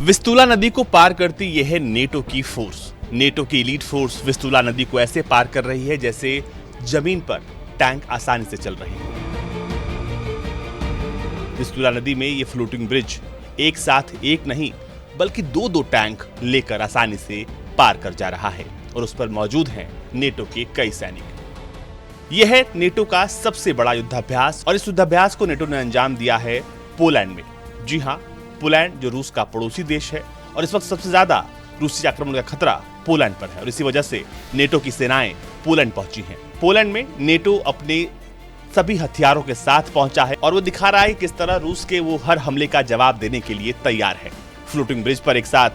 Vistula नदी को पार करती यह है नेटो की फोर्स। नेटो की एलीट फोर्स विस्तुला नदी को ऐसे पार कर रही है जैसे जमीन पर टैंक आसानी से चल रहे हैं। विस्तुला नदी में ये फ्लोटिंग ब्रिज एक साथ एक नहीं बल्कि दो टैंक लेकर आसानी से पार कर जा रहा है और उस पर मौजूद हैं नेटो के कई सैनिक। यह है नेटो का सबसे बड़ा युद्धाभ्यास और इस युद्धाभ्यास को नेटो ने अंजाम दिया है पोलैंड में। जी हां, पोलैंड जो रूस का पड़ोसी देश है और इस वक्त सबसे ज्यादा रूसी आक्रमण का खतरा पोलैंड पर है और इसी वजह से नेटो की सेनाएं पोलैंड पहुंची हैं। पोलैंड में नेटो अपने सभी हथियारों के साथ पहुंचा है और वो दिखा रहा है किस तरह रूस के वो हर हमले का जवाब देने के लिए तैयार है। फ्लोटिंग ब्रिज पर एक साथ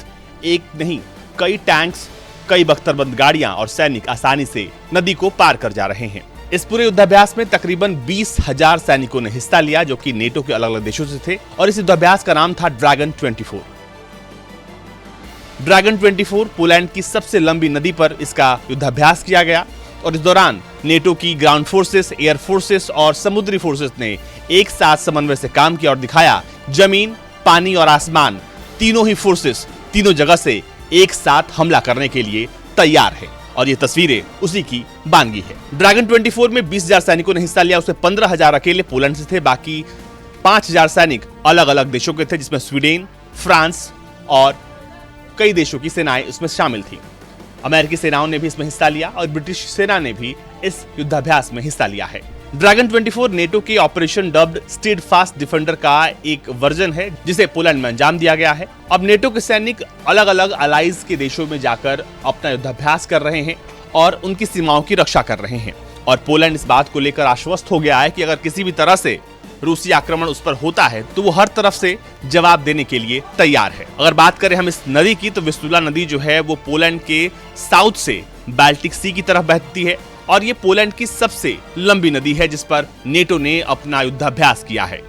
एक नहीं कई टैंक्स, कई बख्तरबंद गाड़ियां और सैनिक आसानी से नदी को पार कर जा रहे हैं। इस पूरे युद्धाभ्यास में तकरीबन 20,000 सैनिकों ने हिस्सा लिया जो कि नेटो के अलग अलग देशों से थे और इस युद्धाभ्यास का नाम था ड्रैगन 24। ड्रैगन 24 पोलैंड की सबसे लंबी नदी पर इसका युद्धाभ्यास किया गया और इस दौरान नेटो की ग्राउंड फोर्सेस, एयर फोर्सेस और समुद्री फोर्सेस ने एक साथ समन्वय से काम किया और दिखाया जमीन, पानी और आसमान तीनों ही फोर्सेस तीनों जगह से एक साथ हमला करने के लिए तैयार है और ये तस्वीरें उसी की बानगी है। ड्रैगन 24 में 20,000 सैनिकों ने हिस्सा लिया, उसमें 15,000 अकेले पोलैंड से थे, बाकी 5,000 सैनिक अलग अलग देशों के थे जिसमें स्वीडन, फ्रांस और कई देशों की सेनाएं उसमें शामिल थी। अमेरिकी सेनाओं ने भी इसमें हिस्सा लिया और ब्रिटिश सेना ने भी इस युद्धाभ्यास में हिस्सा लिया है। ड्रैगन 24 नेटो के ऑपरेशन डब्ड स्टेडफास्ट डिफेंडर का एक वर्जन है जिसे पोलैंड में अंजाम दिया गया है। अब नेटो के सैनिक अलग अलग अलाइज के देशों में जाकर अपना युद्धाभ्यास कर रहे हैं और उनकी सीमाओं की रक्षा कर रहे हैं और पोलैंड इस बात को लेकर आश्वस्त हो गया है कि अगर किसी भी तरह से रूसी आक्रमण उस पर होता है तो वो हर तरफ से जवाब देने के लिए तैयार है। अगर बात करें हम इस नदी की तो विस्तुला नदी जो है वो पोलैंड के साउथ से बाल्टिक सी की तरफ बहती है और ये पोलैंड की सबसे लंबी नदी है जिस पर नेटो ने अपना युद्धाभ्यास किया है।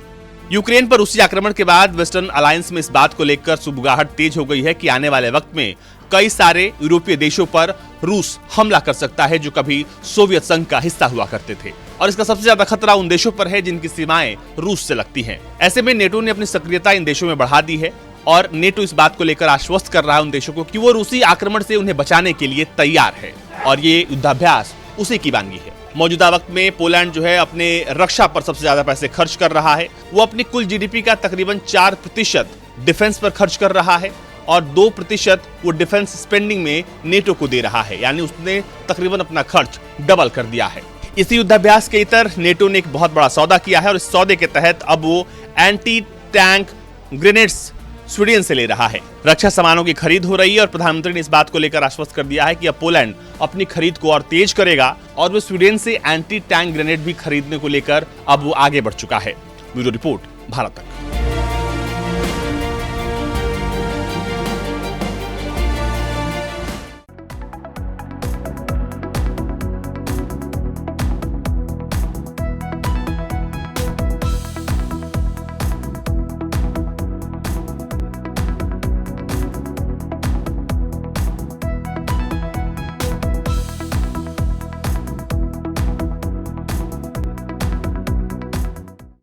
यूक्रेन पर रूसी आक्रमण के बाद वेस्टर्न अलायंस में इस बात को लेकर सुबुगाहट तेज हो गई है कि आने वाले वक्त में कई सारे यूरोपीय देशों पर रूस हमला कर सकता है जो कभी सोवियत संघ का हिस्सा हुआ करते थे और इसका सबसे ज्यादा खतरा उन देशों पर है जिनकी सीमाएं रूस से लगती हैं। ऐसे में नेटो ने अपनी सक्रियता इन देशों में बढ़ा दी है और नेटो इस बात को लेकर आश्वस्त कर रहा है उन देशों को कि वो रूसी आक्रमण से उन्हें बचाने के लिए तैयार है और ये युद्धाभ्यास उसी की बानगी है। मौजूदा वक्त में पोलैंड जो है अपने रक्षा पर सबसे ज्यादा पैसे खर्च कर रहा है। वो अपनी कुल जीडीपी का तकरीबन 4% डिफेंस पर खर्च कर रहा है और 2% वो डिफेंस स्पेंडिंग में नेटो को दे रहा है, यानी उसने तकरीबन अपना खर्च डबल कर दिया है। इसी युद्धाभ्यास के इतर नेटो ने एक बहुत बड़ा सौदा किया है और इस सौदे के तहत अब वो एंटी टैंक ग्रेनेड्स स्वीडन से ले रहा है। रक्षा सामानों की खरीद हो रही है और प्रधानमंत्री ने इस बात को लेकर आश्वस्त कर दिया है कि अब पोलैंड अपनी खरीद को और तेज करेगा और वो स्वीडन से एंटी टैंक ग्रेनेड भी खरीदने को लेकर अब वो आगे बढ़ चुका है। ब्यूरो रिपोर्ट, भारत तक।